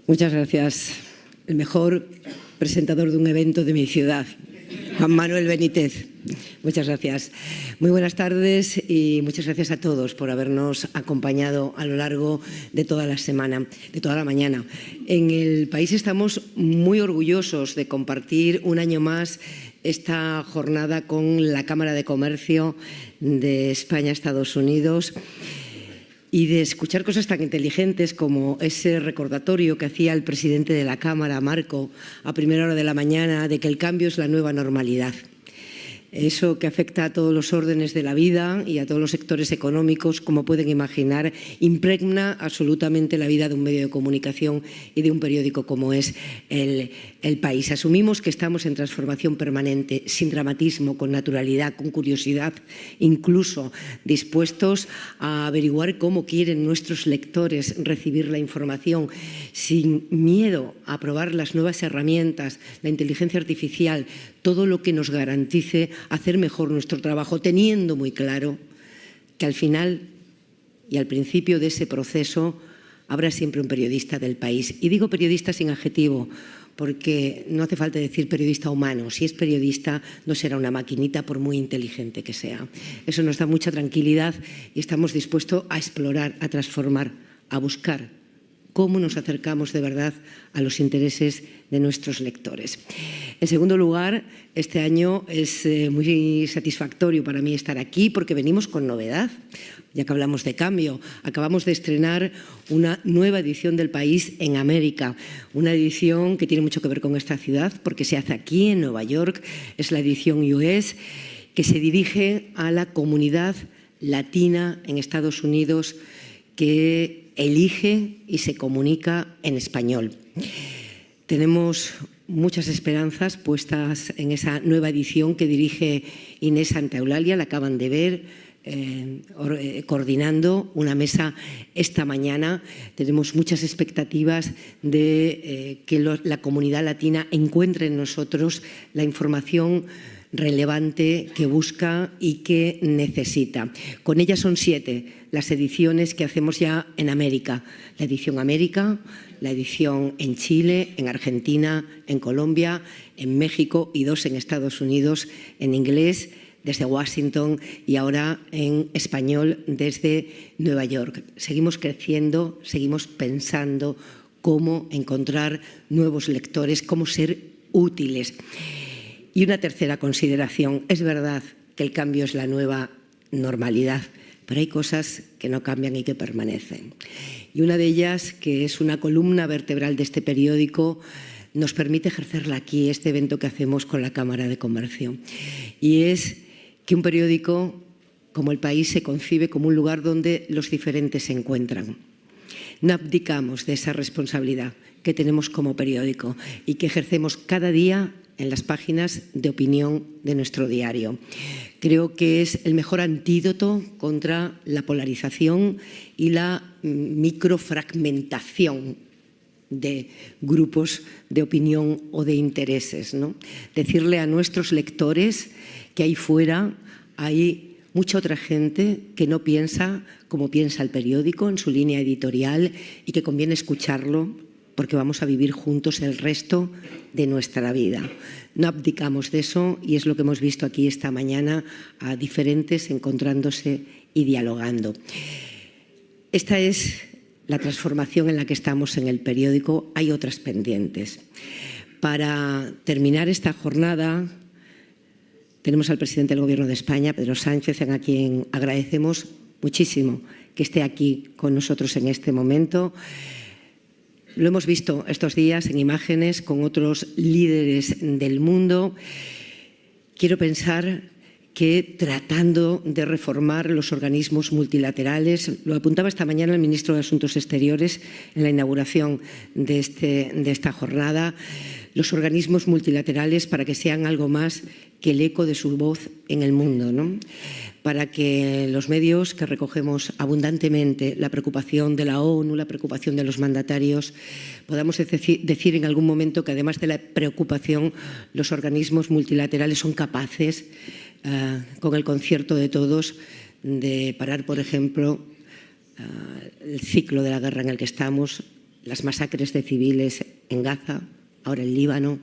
Muchas gracias. El mejor presentador de un evento de mi ciudad, Juan Manuel Benítez. Muchas gracias. Muy buenas tardes y muchas gracias a todos por habernos acompañado a lo largo de toda la semana, de toda la mañana. En el país estamos muy orgullosos de compartir un año más esta jornada con la Cámara de Comercio de España-Estados Unidos y de escuchar cosas tan inteligentes como ese recordatorio que hacía el presidente de la Cámara, Marco, a primera hora de la mañana, de que el cambio es la nueva normalidad. Eso que afecta a todos los órdenes de la vida y a todos los sectores económicos, como pueden imaginar, impregna absolutamente la vida de un medio de comunicación y de un periódico como es El País. Asumimos que estamos en transformación permanente, sin dramatismo, con naturalidad, con curiosidad, incluso dispuestos a averiguar cómo quieren nuestros lectores recibir la información, sin miedo a probar las nuevas herramientas, la inteligencia artificial, todo lo que nos garantice hacer mejor nuestro trabajo, teniendo muy claro que al final y al principio de ese proceso habrá siempre un periodista del país. Y digo periodista sin adjetivo, porque no hace falta decir periodista humano. Si es periodista, no será una maquinita por muy inteligente que sea. Eso nos da mucha tranquilidad y estamos dispuestos a explorar, a transformar, a buscar cómo nos acercamos de verdad a los intereses de nuestros lectores. En segundo lugar, este año es muy satisfactorio para mí estar aquí porque venimos con novedad. Ya que hablamos de cambio, acabamos de estrenar una nueva edición del País en América, una edición que tiene mucho que ver con esta ciudad porque se hace aquí en Nueva York, es la edición US, que se dirige a la comunidad latina en Estados Unidos que elige y se comunica en español. Tenemos muchas esperanzas puestas en esa nueva edición que dirige Inés Santaeulalia, la acaban de ver, coordinando una mesa esta mañana. Tenemos muchas expectativas de que la comunidad latina encuentre en nosotros la información relevante que busca y que necesita. Con ella son 7 las ediciones que hacemos ya en América. La edición América, la edición en Chile, en Argentina, en Colombia, en México y 2 en Estados Unidos en inglés desde Washington y ahora en español desde Nueva York. Seguimos creciendo, seguimos pensando cómo encontrar nuevos lectores, cómo ser útiles. Y una tercera consideración, es verdad que el cambio es la nueva normalidad, pero hay cosas que no cambian y que permanecen. Y una de ellas, que es una columna vertebral de este periódico, nos permite ejercerla aquí, este evento que hacemos con la Cámara de Comercio. Y es que un periódico como El País se concibe como un lugar donde los diferentes se encuentran. No abdicamos de esa responsabilidad que tenemos como periódico y que ejercemos cada día en las páginas de opinión de nuestro diario. Creo que es el mejor antídoto contra la polarización y la microfragmentación de grupos de opinión o de intereses, ¿no? Decirle a nuestros lectores que ahí fuera hay mucha otra gente que no piensa como piensa el periódico en su línea editorial y que conviene escucharlo porque vamos a vivir juntos el resto de nuestra vida. No abdicamos de eso y es lo que hemos visto aquí esta mañana a diferentes encontrándose y dialogando. Esta es la transformación en la que estamos en el periódico. Hay otras pendientes. Para terminar esta jornada tenemos al presidente del Gobierno de España, Pedro Sánchez, a quien agradecemos muchísimo que esté aquí con nosotros en este momento. Lo hemos visto estos días en imágenes con otros líderes del mundo. Quiero pensar que tratando de reformar los organismos multilaterales, lo apuntaba esta mañana el ministro de Asuntos Exteriores en la inauguración de esta jornada, los organismos multilaterales para que sean algo más que el eco de su voz en el mundo, ¿no? Para que los medios que recogemos abundantemente la preocupación de la ONU, la preocupación de los mandatarios, podamos decir en algún momento que además de la preocupación, los organismos multilaterales son capaces, con el concierto de todos, de parar, por ejemplo, el ciclo de la guerra en el que estamos, las masacres de civiles en Gaza, ahora en Líbano,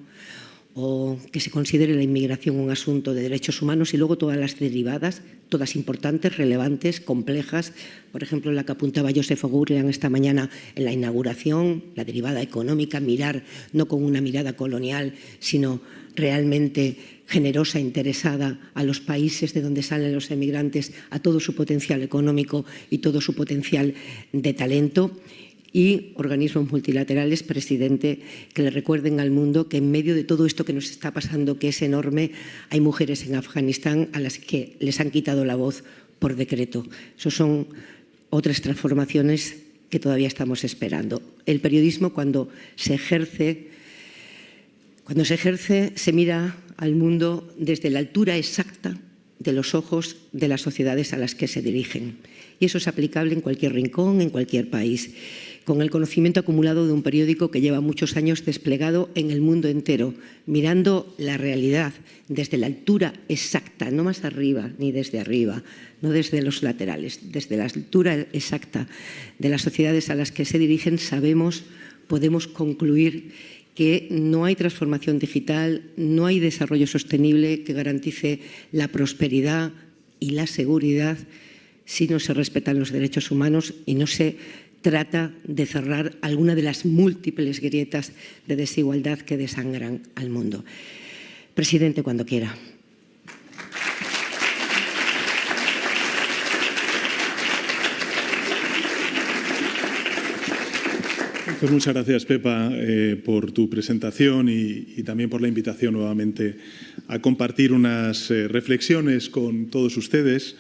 o que se considere la inmigración un asunto de derechos humanos y luego todas las derivadas, todas importantes, relevantes, complejas. Por ejemplo, la que apuntaba Joseph O'Gurlian esta mañana en la inauguración, la derivada económica, mirar no con una mirada colonial, sino realmente generosa, interesada a los países de donde salen los emigrantes, a todo su potencial económico y todo su potencial de talento. Y organismos multilaterales, presidente, que le recuerden al mundo que en medio de todo esto que nos está pasando, que es enorme, hay mujeres en Afganistán a las que les han quitado la voz por decreto. Esas son otras transformaciones que todavía estamos esperando. El periodismo, cuando se ejerce, se mira al mundo desde la altura exacta de los ojos de las sociedades a las que se dirigen. Y eso es aplicable en cualquier rincón, en cualquier país. Con el conocimiento acumulado de un periódico que lleva muchos años desplegado en el mundo entero, mirando la realidad desde la altura exacta, no más arriba ni desde arriba, no desde los laterales, desde la altura exacta de las sociedades a las que se dirigen, podemos concluir que no hay transformación digital, no hay desarrollo sostenible que garantice la prosperidad y la seguridad si no se respetan los derechos humanos y no se trata de cerrar alguna de las múltiples grietas de desigualdad que desangran al mundo. Presidente, cuando quiera. Pues muchas gracias, Pepa, por tu presentación y también por la invitación nuevamente a compartir unas reflexiones con todos ustedes.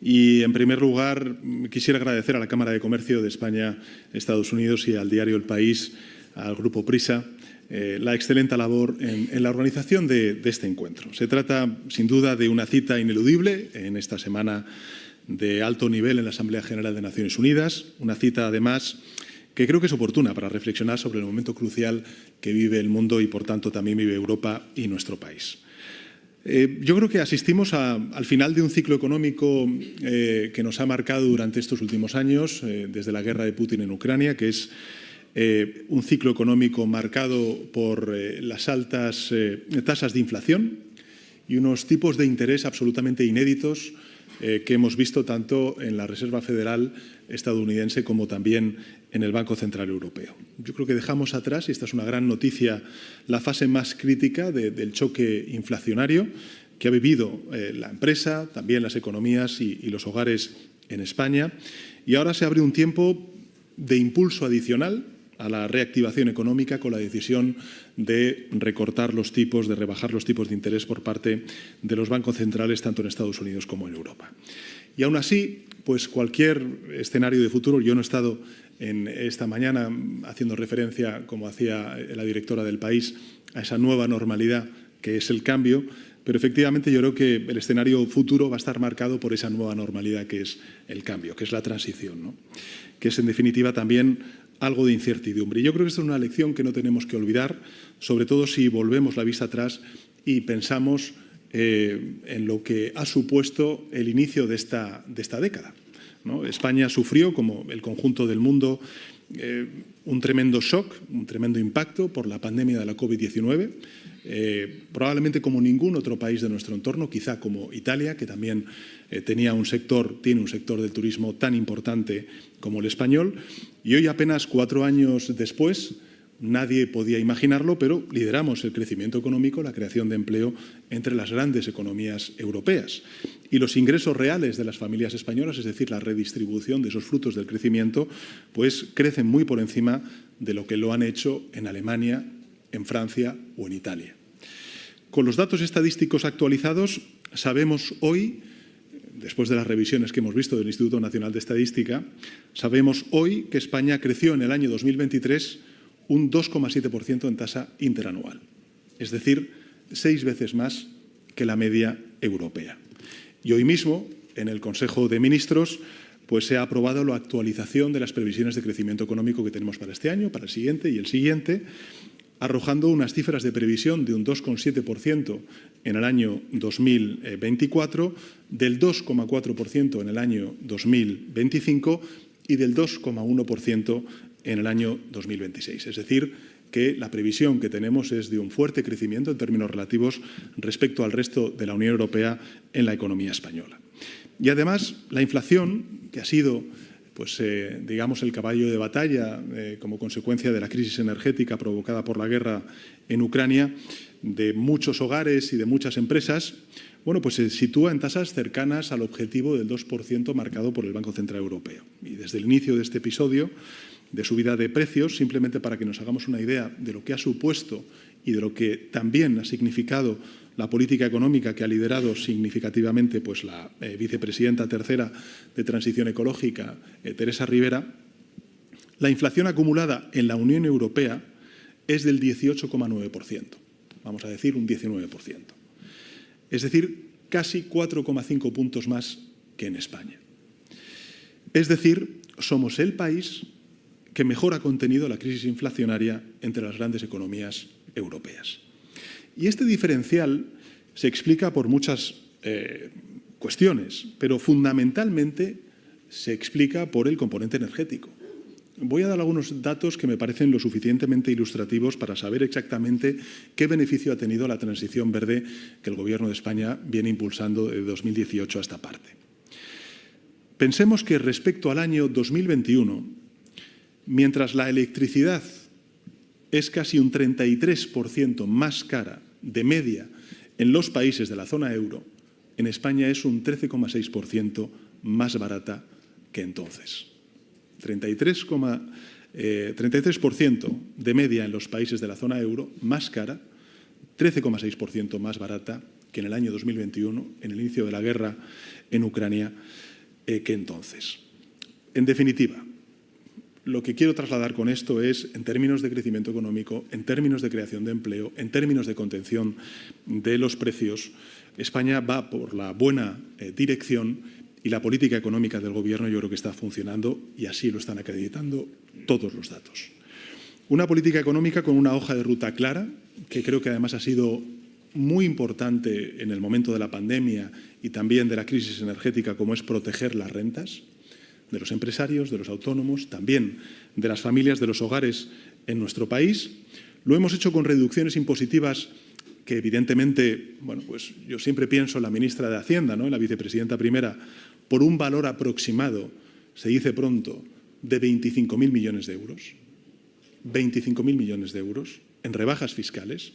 Y, en primer lugar, quisiera agradecer a la Cámara de Comercio de España, Estados Unidos y al diario El País, al Grupo Prisa, la excelente labor en la organización de este encuentro. Se trata, sin duda, de una cita ineludible en esta semana de alto nivel en la Asamblea General de Naciones Unidas, una cita, además, que creo que es oportuna para reflexionar sobre el momento crucial que vive el mundo y, por tanto, también vive Europa y nuestro país. Yo creo que asistimos al final de un ciclo económico que nos ha marcado durante estos últimos años, desde la guerra de Putin en Ucrania, que es un ciclo económico marcado por las altas tasas de inflación y unos tipos de interés absolutamente inéditos que hemos visto tanto en la Reserva Federal estadounidense como también en el Banco Central Europeo. Yo creo que dejamos atrás, y esta es una gran noticia, la fase más crítica del choque inflacionario que ha vivido la empresa, también las economías y los hogares en España. Y ahora se abre un tiempo de impulso adicional a la reactivación económica con la decisión de recortar los tipos, de rebajar los tipos de interés por parte de los bancos centrales tanto en Estados Unidos como en Europa. Y aún así, pues cualquier escenario de futuro, yo no he estado esta mañana haciendo referencia, como hacía la directora del País, a esa nueva normalidad que es el cambio, pero efectivamente yo creo que el escenario futuro va a estar marcado por esa nueva normalidad que es el cambio, que es la transición, ¿no? Que es en definitiva también algo de incertidumbre. Y yo creo que esta es una lección que no tenemos que olvidar, sobre todo si volvemos la vista atrás y pensamos en lo que ha supuesto el inicio de esta década, ¿no? España sufrió, como el conjunto del mundo, un tremendo shock, un tremendo impacto por la pandemia de la COVID-19, probablemente como ningún otro país de nuestro entorno, quizá como Italia, que también tiene un sector del turismo tan importante como el español. Y hoy, apenas 4 años después, nadie podía imaginarlo, pero lideramos el crecimiento económico, la creación de empleo entre las grandes economías europeas. Y los ingresos reales de las familias españolas, es decir, la redistribución de esos frutos del crecimiento, pues crecen muy por encima de lo que lo han hecho en Alemania, en Francia o en Italia. Con los datos estadísticos actualizados, sabemos hoy, después de las revisiones que hemos visto del Instituto Nacional de Estadística, sabemos hoy que España creció en el año 2023 un 2,7% en tasa interanual, es decir, 6 veces más que la media europea. Y hoy mismo, en el Consejo de Ministros, pues se ha aprobado la actualización de las previsiones de crecimiento económico que tenemos para este año, para el siguiente y el siguiente, arrojando unas cifras de previsión de un 2,7% en el año 2024, del 2,4% en el año 2025 y del 2,1% en el año 2026. Es decir, que la previsión que tenemos es de un fuerte crecimiento en términos relativos respecto al resto de la Unión Europea en la economía española. Y además, la inflación, que ha sido digamos, el caballo de batalla como consecuencia de la crisis energética provocada por la guerra en Ucrania, de muchos hogares y de muchas empresas, bueno, pues se sitúa en tasas cercanas al objetivo del 2% marcado por el Banco Central Europeo. Y desde el inicio de este episodio de subida de precios, simplemente para que nos hagamos una idea de lo que ha supuesto y de lo que también ha significado la política económica que ha liderado significativamente pues, la vicepresidenta tercera de Transición Ecológica, Teresa Rivera, la inflación acumulada en la Unión Europea es del 18,9%, vamos a decir un 19%. Es decir, casi 4,5 puntos más que en España. Es decir, somos el país que mejor ha contenido la crisis inflacionaria entre las grandes economías europeas. Y este diferencial se explica por muchas cuestiones, pero fundamentalmente se explica por el componente energético. Voy a dar algunos datos que me parecen lo suficientemente ilustrativos para saber exactamente qué beneficio ha tenido la transición verde que el Gobierno de España viene impulsando desde 2018 a esta parte. Pensemos que respecto al año 2021, mientras la electricidad es casi un 33% más cara de media en los países de la zona euro, en España es un 13,6% más barata que entonces. 33% de media en los países de la zona euro, más cara, 13,6% más barata que en el año 2021, en el inicio de la guerra en Ucrania, que entonces. En definitiva, lo que quiero trasladar con esto es, en términos de crecimiento económico, en términos de creación de empleo, en términos de contención de los precios, España va por la buena dirección y la política económica del Gobierno yo creo que está funcionando y así lo están acreditando todos los datos. Una política económica con una hoja de ruta clara, que creo que además ha sido muy importante en el momento de la pandemia y también de la crisis energética, como es proteger las rentas de los empresarios, de los autónomos, también de las familias, de los hogares en nuestro país. Lo hemos hecho con reducciones impositivas que evidentemente, bueno, pues yo siempre pienso en la ministra de Hacienda, ¿no?, en la vicepresidenta primera, por un valor aproximado, se dice pronto, de 25.000 millones de euros. 25.000 millones de euros en rebajas fiscales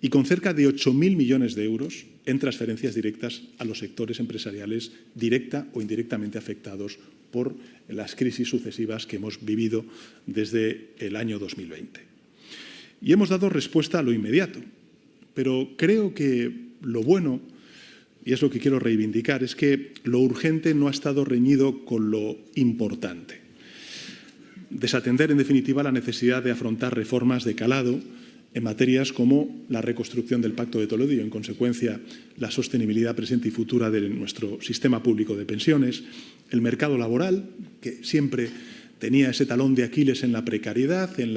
y con cerca de 8.000 millones de euros en transferencias directas a los sectores empresariales directa o indirectamente afectados por las crisis sucesivas que hemos vivido desde el año 2020. Y hemos dado respuesta a lo inmediato, pero creo que lo bueno, y es lo que quiero reivindicar, es que lo urgente no ha estado reñido con lo importante. Desatender, en definitiva, la necesidad de afrontar reformas de calado en materias como la reconstrucción del Pacto de Toledo y, en consecuencia, la sostenibilidad presente y futura de nuestro sistema público de pensiones, el mercado laboral, que siempre tenía ese talón de Aquiles en la precariedad, en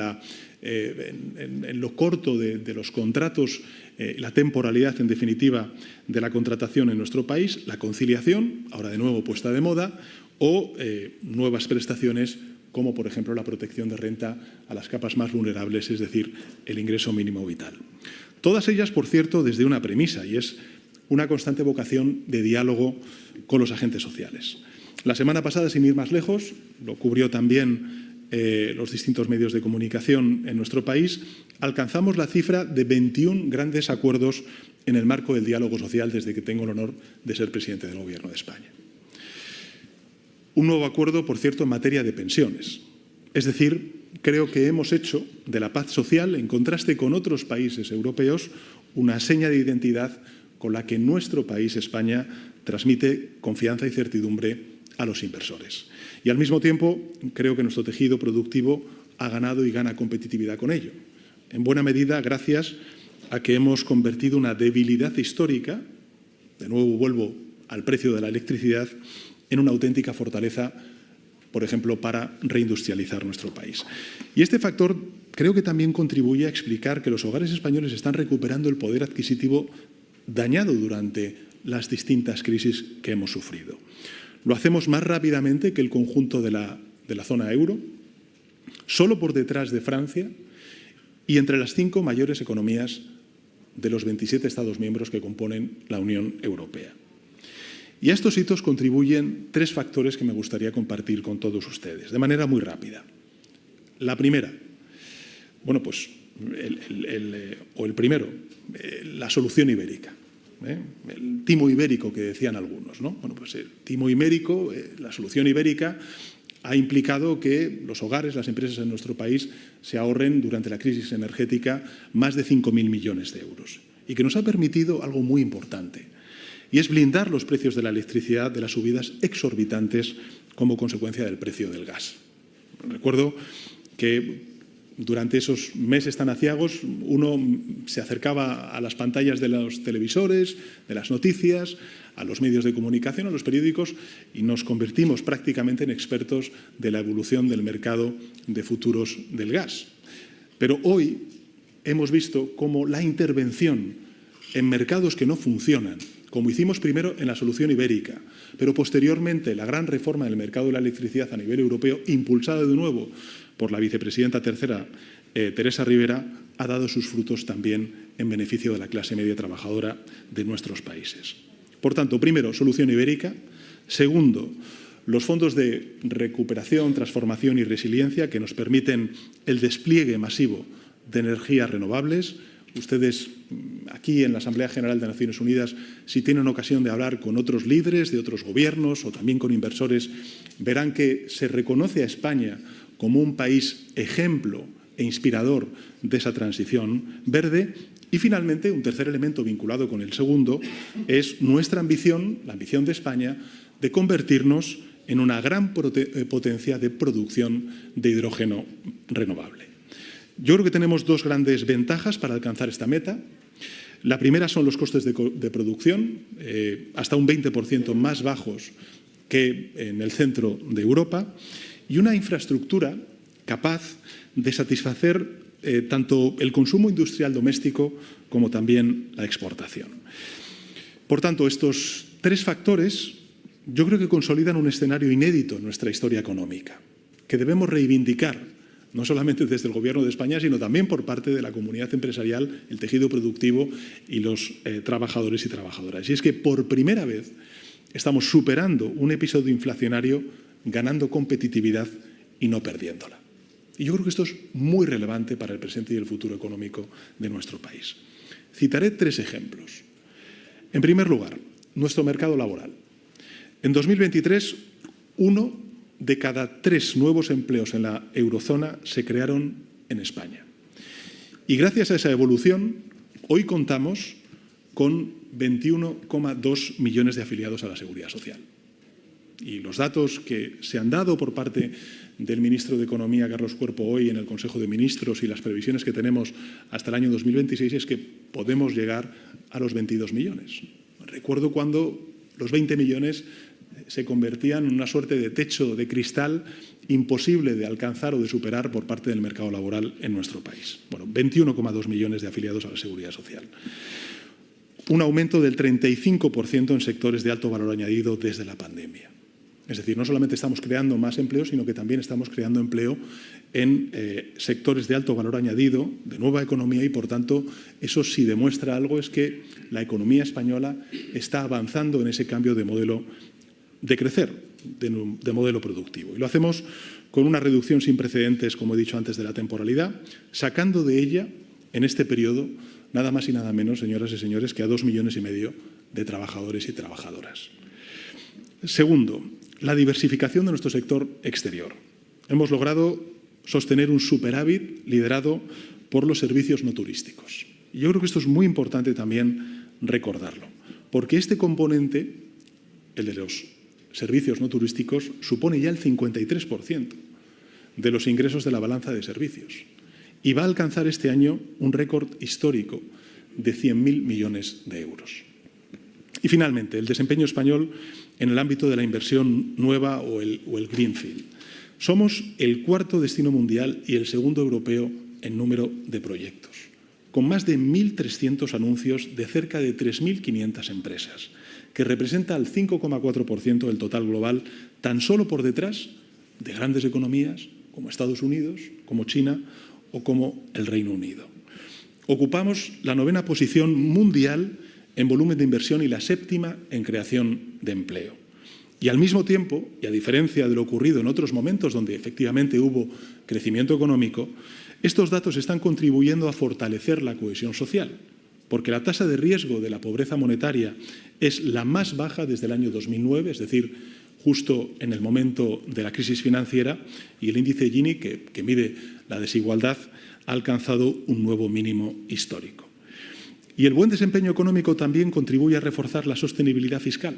lo corto de los contratos, la temporalidad, en definitiva, de la contratación en nuestro país, la conciliación, ahora de nuevo puesta de moda, o nuevas prestaciones como, por ejemplo, la protección de renta a las capas más vulnerables, es decir, el ingreso mínimo vital. Todas ellas, por cierto, desde una premisa, y es una constante vocación de diálogo con los agentes sociales. La semana pasada, sin ir más lejos, lo cubrió también los distintos medios de comunicación en nuestro país, alcanzamos la cifra de 21 grandes acuerdos en el marco del diálogo social desde que tengo el honor de ser presidente del Gobierno de España. Un nuevo acuerdo, por cierto, en materia de pensiones. Es decir, creo que hemos hecho de la paz social, en contraste con otros países europeos, una seña de identidad con la que nuestro país, España, transmite confianza y certidumbre a los inversores. Y al mismo tiempo, creo que nuestro tejido productivo ha ganado y gana competitividad con ello. En buena medida, gracias a que hemos convertido una debilidad histórica, de nuevo vuelvo al precio de la electricidad, en una auténtica fortaleza, por ejemplo, para reindustrializar nuestro país. Y este factor creo que también contribuye a explicar que los hogares españoles están recuperando el poder adquisitivo dañado durante las distintas crisis que hemos sufrido. Lo hacemos más rápidamente que el conjunto de la zona euro. solo por detrás de Francia y entre las 5 mayores economías de los 27 Estados miembros que componen la Unión Europea. Y a estos hitos contribuyen 3 factores que me gustaría compartir con todos ustedes, de manera muy rápida. La primera, bueno, pues el primero, la solución ibérica. El timo ibérico que decían algunos, ¿no? Bueno, pues el timo ibérico, la solución ibérica ha implicado que los hogares, las empresas en nuestro país se ahorren durante la crisis energética más de 5.000 millones de euros y que nos ha permitido algo muy importante, y es blindar los precios de la electricidad de las subidas exorbitantes como consecuencia del precio del gas. Recuerdo que durante esos meses tan aciagos uno se acercaba a las pantallas de los televisores, de las noticias, a los medios de comunicación, a los periódicos, y nos convertimos prácticamente en expertos de la evolución del mercado de futuros del gas. Pero hoy hemos visto cómo la intervención en mercados que no funcionan, como hicimos primero en la solución ibérica, pero posteriormente la gran reforma del mercado de la electricidad a nivel europeo, impulsada de nuevo por la vicepresidenta tercera, Teresa Rivera, ha dado sus frutos también en beneficio de la clase media trabajadora de nuestros países. Por tanto, primero, solución ibérica. Segundo, los fondos de recuperación, transformación y resiliencia que nos permiten el despliegue masivo de energías renovables. Ustedes aquí en la Asamblea General de Naciones Unidas, si tienen ocasión de hablar con otros líderes de otros gobiernos o también con inversores, verán que se reconoce a España como un país ejemplo e inspirador de esa transición verde. Y finalmente, un tercer elemento vinculado con el segundo es nuestra ambición, la ambición de España, de convertirnos en una gran potencia de producción de hidrógeno renovable. Yo creo que tenemos 2 grandes ventajas para alcanzar esta meta. La primera son los costes de producción, hasta un 20% más bajos que en el centro de Europa, y una infraestructura capaz de satisfacer tanto el consumo industrial doméstico como también la exportación. Por tanto, estos 3 factores yo creo que consolidan un escenario inédito en nuestra historia económica, que debemos reivindicar, no solamente desde el Gobierno de España, sino también por parte de la comunidad empresarial, el tejido productivo y los trabajadores y trabajadoras. Y es que por primera vez estamos superando un episodio inflacionario, ganando competitividad y no perdiéndola. Y yo creo que esto es muy relevante para el presente y el futuro económico de nuestro país. Citaré 3 ejemplos. En primer lugar, nuestro mercado laboral. En 2023, 1 de cada 3 nuevos empleos en la eurozona se crearon en España. Y gracias a esa evolución, hoy contamos con 21,2 millones de afiliados a la Seguridad Social. Y los datos que se han dado por parte del ministro de Economía, Carlos Cuerpo, hoy en el Consejo de Ministros, y las previsiones que tenemos hasta el año 2026 es que podemos llegar a los 22 millones. Recuerdo cuando los 20 millones se convertían en una suerte de techo de cristal imposible de alcanzar o de superar por parte del mercado laboral en nuestro país. Bueno, 21,2 millones de afiliados a la Seguridad Social. Un aumento del 35% en sectores de alto valor añadido desde la pandemia. Es decir, no solamente estamos creando más empleo, sino que también estamos creando empleo en sectores de alto valor añadido, de nueva economía, y por tanto eso sí demuestra algo, es que la economía española está avanzando en ese cambio de modelo de crecer, de modelo productivo. Y lo hacemos con una reducción sin precedentes, como he dicho antes, de la temporalidad, sacando de ella, en este periodo, nada más y nada menos, señoras y señores, que a 2,5 millones de trabajadores y trabajadoras. Segundo, la diversificación de nuestro sector exterior. Hemos logrado sostener un superávit liderado por los servicios no turísticos. Y yo creo que esto es muy importante también recordarlo, porque este componente, el de los servicios no turísticos, supone ya el 53% de los ingresos de la balanza de servicios y va a alcanzar este año un récord histórico de 100.000 millones de euros. Y finalmente, el desempeño español en el ámbito de la inversión nueva o el Greenfield. Somos el 4º destino mundial y el 2º europeo en número de proyectos, con más de 1.300 anuncios de cerca de 3.500 empresas, que representa el 5,4% del total global, tan solo por detrás de grandes economías como Estados Unidos, como China o como el Reino Unido. Ocupamos la 9ª posición mundial en volumen de inversión y la 7ª en creación de empleo. Y al mismo tiempo, y a diferencia de lo ocurrido en otros momentos donde efectivamente hubo crecimiento económico, estos datos están contribuyendo a fortalecer la cohesión social, porque la tasa de riesgo de la pobreza monetaria es la más baja desde el año 2009, es decir, justo en el momento de la crisis financiera, y el índice Gini, que mide la desigualdad, ha alcanzado un nuevo mínimo histórico. Y el buen desempeño económico también contribuye a reforzar la sostenibilidad fiscal.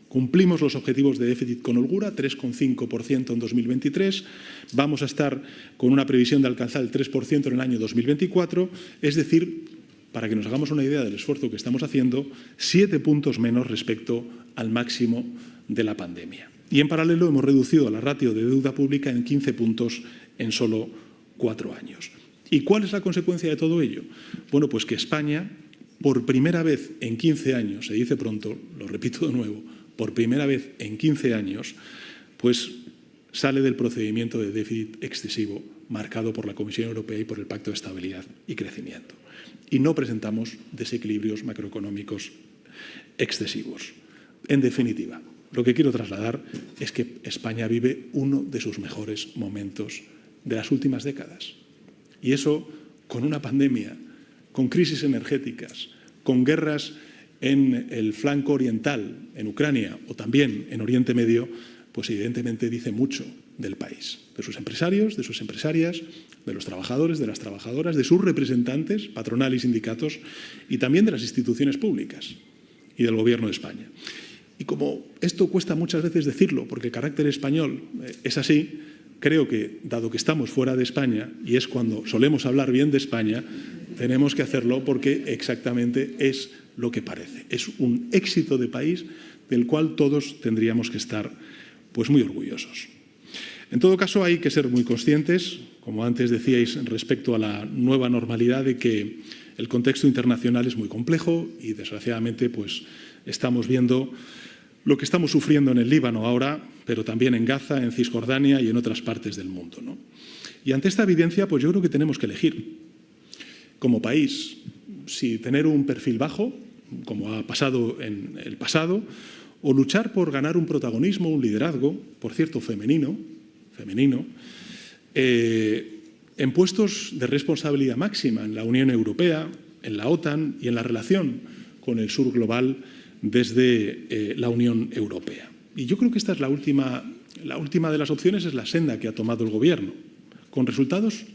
Cumplimos los objetivos de déficit con holgura, 3,5% en 2023. Vamos a estar con una previsión de alcanzar el 3% en el año 2024, es decir, para que nos hagamos una idea del esfuerzo que estamos haciendo, 7 puntos menos respecto al máximo de la pandemia. Y en paralelo hemos reducido la ratio de deuda pública en 15 puntos en solo 4 años. ¿Y cuál es la consecuencia de todo ello? Bueno, pues que España, por primera vez en 15 años, se dice pronto, lo repito de nuevo, por primera vez en 15 años, pues sale del procedimiento de déficit excesivo marcado por la Comisión Europea y por el Pacto de Estabilidad y Crecimiento. Y no presentamos desequilibrios macroeconómicos excesivos. En definitiva, lo que quiero trasladar es que España vive uno de sus mejores momentos de las últimas décadas. Y eso con una pandemia, con crisis energéticas, con guerras en el flanco oriental, en Ucrania o también en Oriente Medio, pues evidentemente dice mucho del país, de sus empresarios, de sus empresarias, de los trabajadores, de las trabajadoras, de sus representantes, patronal y sindicatos, y también de las instituciones públicas y del Gobierno de España. Y como esto cuesta muchas veces decirlo, porque el carácter español es así, creo que, dado que estamos fuera de España, y es cuando solemos hablar bien de España, tenemos que hacerlo porque exactamente es lo que parece. Es un éxito de país del cual todos tendríamos que estar pues, muy orgullosos. En todo caso, hay que ser muy conscientes, como antes decíais, respecto a la nueva normalidad, de que el contexto internacional es muy complejo y, desgraciadamente, pues, estamos viendo lo que estamos sufriendo en el Líbano ahora, pero también en Gaza, en Cisjordania y en otras partes del mundo, ¿no? Y ante esta evidencia, pues yo creo que tenemos que elegir, como país, si tener un perfil bajo, como ha pasado en el pasado, o luchar por ganar un protagonismo, un liderazgo, por cierto, femenino, en puestos de responsabilidad máxima en la Unión Europea, en la OTAN y en la relación con el sur global desde la Unión Europea. Y yo creo que esta es la última de las opciones, es la senda que ha tomado el Gobierno, con resultados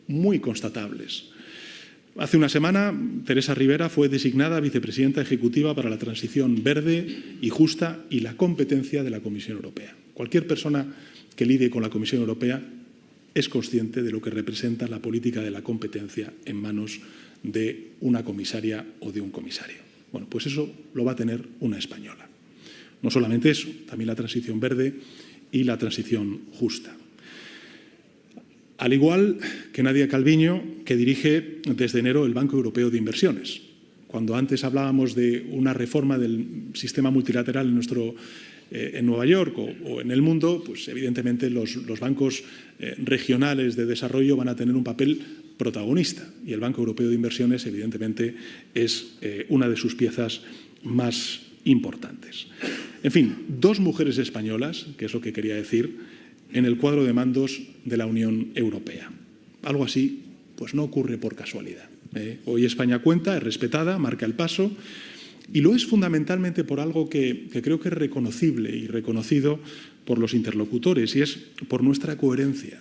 muy constatables. Hace una semana, Teresa Rivera fue designada vicepresidenta ejecutiva para la transición verde y justa y la competencia de la Comisión Europea. Cualquier persona que lidie con la Comisión Europea es consciente de lo que representa la política de la competencia en manos de una comisaria o de un comisario. Bueno, pues eso lo va a tener una española. No solamente eso, también la transición verde y la transición justa. Al igual que Nadia Calviño, que dirige desde enero el Banco Europeo de Inversiones. Cuando antes hablábamos de una reforma del sistema multilateral en Nueva York o en el mundo, pues evidentemente los bancos regionales de desarrollo van a tener un papel protagonista y el Banco Europeo de Inversiones evidentemente es una de sus piezas más importantes. En fin, 2 mujeres españolas, que es lo que quería decir, en el cuadro de mandos de la Unión Europea. Algo así pues no ocurre por casualidad. Hoy España cuenta, es respetada, marca el paso y lo es fundamentalmente por algo que creo que es reconocible y reconocido por los interlocutores y es por nuestra coherencia,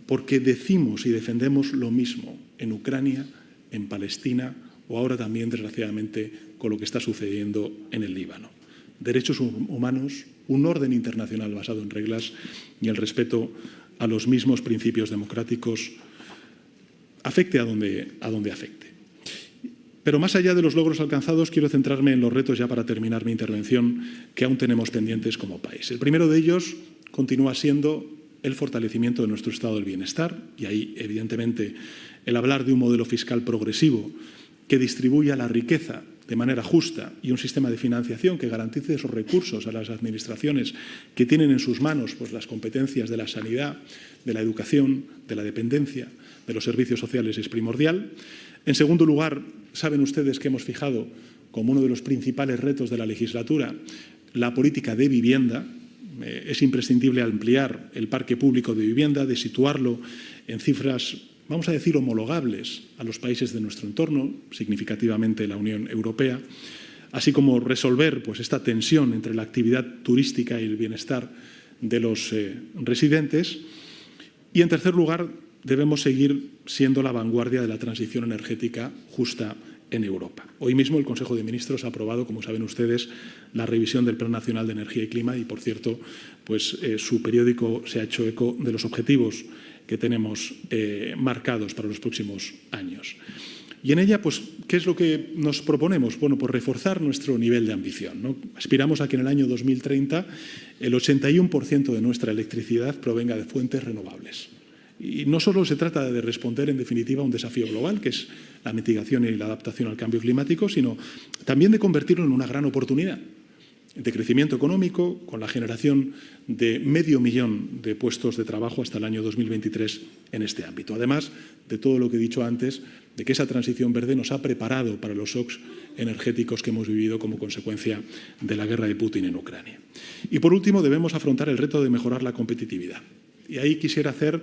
porque decimos y defendemos lo mismo en Ucrania, en Palestina o ahora también, desgraciadamente, con lo que está sucediendo en el Líbano. Derechos humanos, un orden internacional basado en reglas y el respeto a los mismos principios democráticos, afecte a donde afecte. Pero más allá de los logros alcanzados, quiero centrarme en los retos, ya para terminar mi intervención, que aún tenemos pendientes como país. El primero de ellos continúa siendo el fortalecimiento de nuestro estado del bienestar y ahí, evidentemente, el hablar de un modelo fiscal progresivo que distribuya la riqueza de manera justa y un sistema de financiación que garantice esos recursos a las administraciones que tienen en sus manos pues, las competencias de la sanidad, de la educación, de la dependencia, de los servicios sociales es primordial. En segundo lugar, saben ustedes que hemos fijado como uno de los principales retos de la legislatura la política de vivienda. Es imprescindible ampliar el parque público de vivienda, de situarlo en cifras, vamos a decir, homologables a los países de nuestro entorno, significativamente la Unión Europea, así como resolver pues, esta tensión entre la actividad turística y el bienestar de los residentes. Y, en tercer lugar, debemos seguir siendo la vanguardia de la transición energética justa en Europa. Hoy mismo el Consejo de Ministros ha aprobado, como saben ustedes, la revisión del Plan Nacional de Energía y Clima y, por cierto, pues, su periódico se ha hecho eco de los objetivos que tenemos marcados para los próximos años. Y en ella, pues, ¿qué es lo que nos proponemos? Bueno, pues reforzar nuestro nivel de ambición, ¿no? Aspiramos a que en el año 2030 el 81% de nuestra electricidad provenga de fuentes renovables. Y no solo se trata de responder, en definitiva, a un desafío global, que es la mitigación y la adaptación al cambio climático, sino también de convertirlo en una gran oportunidad de crecimiento económico, con la generación de 500.000 de puestos de trabajo hasta el año 2023 en este ámbito. Además de todo lo que he dicho antes, de que esa transición verde nos ha preparado para los shocks energéticos que hemos vivido como consecuencia de la guerra de Putin en Ucrania. Y, por último, debemos afrontar el reto de mejorar la competitividad. Y ahí quisiera hacer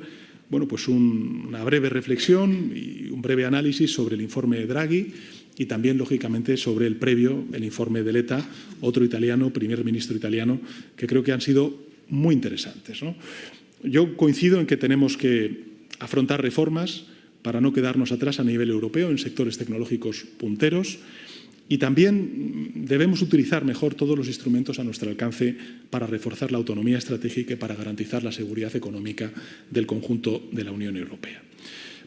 pues una breve reflexión y un breve análisis sobre el informe de Draghi y también, lógicamente, sobre el previo, el informe de Letta, otro italiano, primer ministro italiano, que creo que han sido muy interesantes, ¿no? Yo coincido en que tenemos que afrontar reformas para no quedarnos atrás a nivel europeo en sectores tecnológicos punteros. Y también debemos utilizar mejor todos los instrumentos a nuestro alcance para reforzar la autonomía estratégica y para garantizar la seguridad económica del conjunto de la Unión Europea.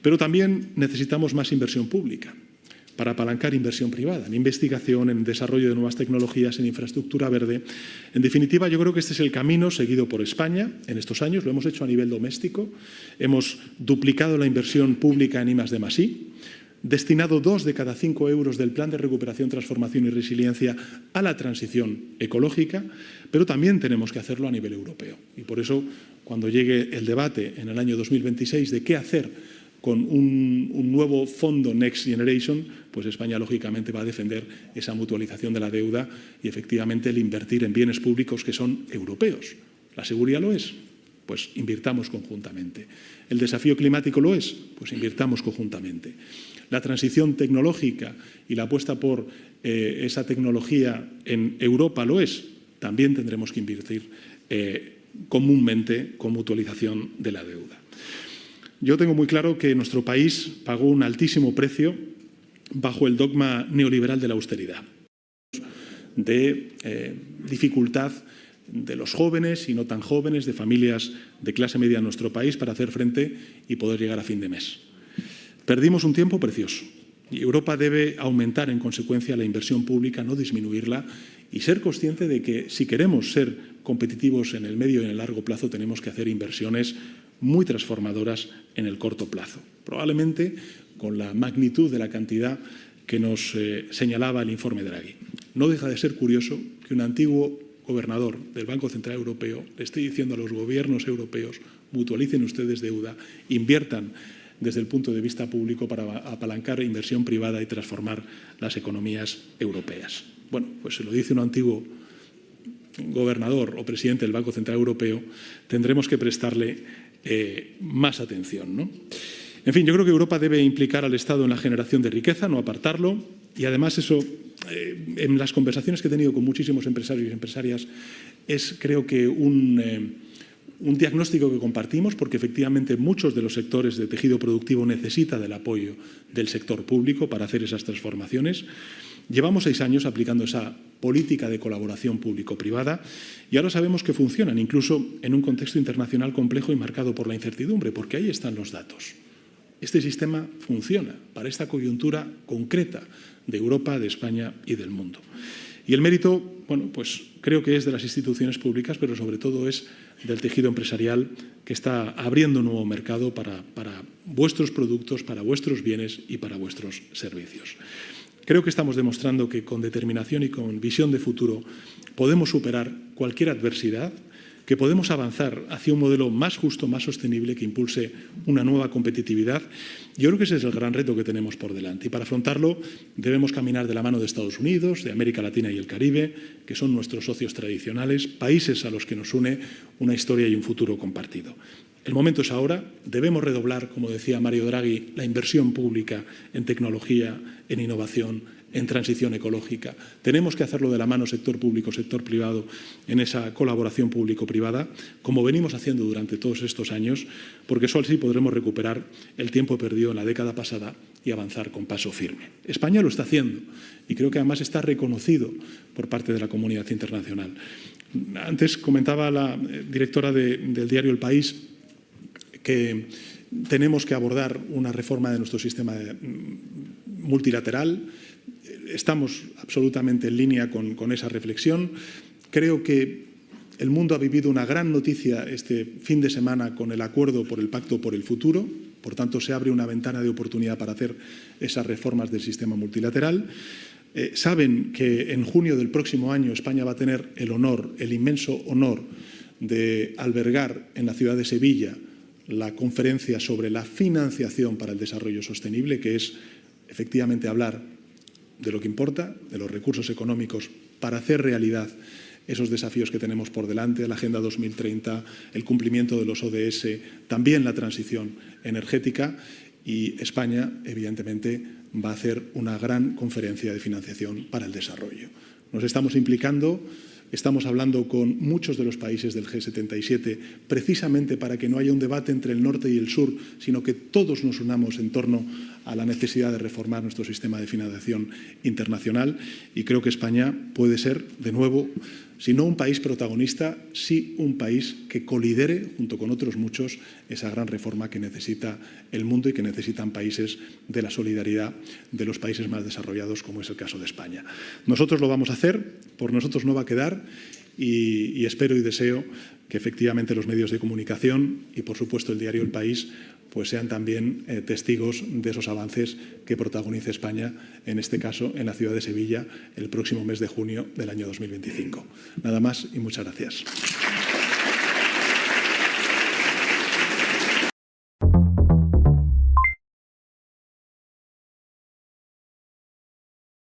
Pero también necesitamos más inversión pública para apalancar inversión privada, en investigación, en desarrollo de nuevas tecnologías, en infraestructura verde. En definitiva, yo creo que este es el camino seguido por España en estos años. Lo hemos hecho a nivel doméstico. Hemos duplicado la inversión pública en I+D+I, destinado 2 de cada 5 euros del Plan de Recuperación, Transformación y Resiliencia a la transición ecológica, pero también tenemos que hacerlo a nivel europeo. Y por eso, cuando llegue el debate en el año 2026 de qué hacer con un nuevo fondo Next Generation, pues España, lógicamente, va a defender esa mutualización de la deuda y, efectivamente, el invertir en bienes públicos que son europeos. ¿La seguridad lo es? Pues invirtamos conjuntamente. ¿El desafío climático lo es? Pues invirtamos conjuntamente. La transición tecnológica y la apuesta por esa tecnología en Europa lo es. También tendremos que invertir comúnmente con mutualización de la deuda. Yo tengo muy claro que nuestro país pagó un altísimo precio bajo el dogma neoliberal de la austeridad, de dificultad de los jóvenes y no tan jóvenes, de familias de clase media en nuestro país para hacer frente y poder llegar a fin de mes. Perdimos un tiempo precioso y Europa debe aumentar en consecuencia la inversión pública, no disminuirla, y ser consciente de que si queremos ser competitivos en el medio y en el largo plazo tenemos que hacer inversiones muy transformadoras en el corto plazo. Probablemente con la magnitud de la cantidad que nos señalaba el informe Draghi. No deja de ser curioso que un antiguo gobernador del Banco Central Europeo le esté diciendo a los gobiernos europeos: mutualicen ustedes deuda, inviertan desde el punto de vista público para apalancar inversión privada y transformar las economías europeas. Bueno, pues se lo dice un antiguo gobernador o presidente del Banco Central Europeo, tendremos que prestarle más atención, ¿no? En fin, yo creo que Europa debe implicar al Estado en la generación de riqueza, no apartarlo, y además eso, en las conversaciones que he tenido con muchísimos empresarios y empresarias, es creo que un diagnóstico que compartimos, porque efectivamente muchos de los sectores de tejido productivo necesitan del apoyo del sector público para hacer esas transformaciones. Llevamos 6 años aplicando esa política de colaboración público-privada y ahora sabemos que funcionan, incluso en un contexto internacional complejo y marcado por la incertidumbre, porque ahí están los datos. Este sistema funciona para esta coyuntura concreta de Europa, de España y del mundo. Y el mérito, bueno, pues creo que es de las instituciones públicas, pero sobre todo es del tejido empresarial que está abriendo un nuevo mercado para vuestros productos, para vuestros bienes y para vuestros servicios. Creo que estamos demostrando que con determinación y con visión de futuro podemos superar cualquier adversidad, que podemos avanzar hacia un modelo más justo, más sostenible, que impulse una nueva competitividad. Yo creo que ese es el gran reto que tenemos por delante. Y para afrontarlo debemos caminar de la mano de Estados Unidos, de América Latina y el Caribe, que son nuestros socios tradicionales, países a los que nos une una historia y un futuro compartido. El momento es ahora. Debemos redoblar, como decía Mario Draghi, la inversión pública en tecnología, en innovación, en transición ecológica. Tenemos que hacerlo de la mano sector público, sector privado, en esa colaboración público-privada, como venimos haciendo durante todos estos años, porque solo así podremos recuperar el tiempo perdido en la década pasada y avanzar con paso firme. España lo está haciendo y creo que además está reconocido por parte de la comunidad internacional. Antes comentaba la directora del diario El País que tenemos que abordar una reforma de nuestro sistema multilateral. Estamos absolutamente en línea con esa reflexión. Creo que el mundo ha vivido una gran noticia este fin de semana con el acuerdo por el Pacto por el Futuro. Por tanto, se abre una ventana de oportunidad para hacer esas reformas del sistema multilateral. Saben que en junio del próximo año España va a tener el honor, el inmenso honor de albergar en la ciudad de Sevilla la conferencia sobre la financiación para el desarrollo sostenible, que es efectivamente hablar de lo que importa, de los recursos económicos para hacer realidad esos desafíos que tenemos por delante, la Agenda 2030, el cumplimiento de los ODS, también la transición energética, y España, evidentemente, va a hacer una gran conferencia de financiación para el desarrollo. Nos estamos implicando. Estamos hablando con muchos de los países del G77 precisamente para que no haya un debate entre el norte y el sur, sino que todos nos unamos en torno a la necesidad de reformar nuestro sistema de financiación internacional, y creo que España puede ser, de nuevo, si no un país protagonista, sí un país que colidere, junto con otros muchos, esa gran reforma que necesita el mundo y que necesitan países de la solidaridad de los países más desarrollados, como es el caso de España. Nosotros lo vamos a hacer, por nosotros no va a quedar, y espero y deseo que efectivamente los medios de comunicación y, por supuesto, el diario El País pues sean también testigos de esos avances que protagonice España, en este caso en la ciudad de Sevilla, el próximo mes de junio del año 2025. Nada más y muchas gracias.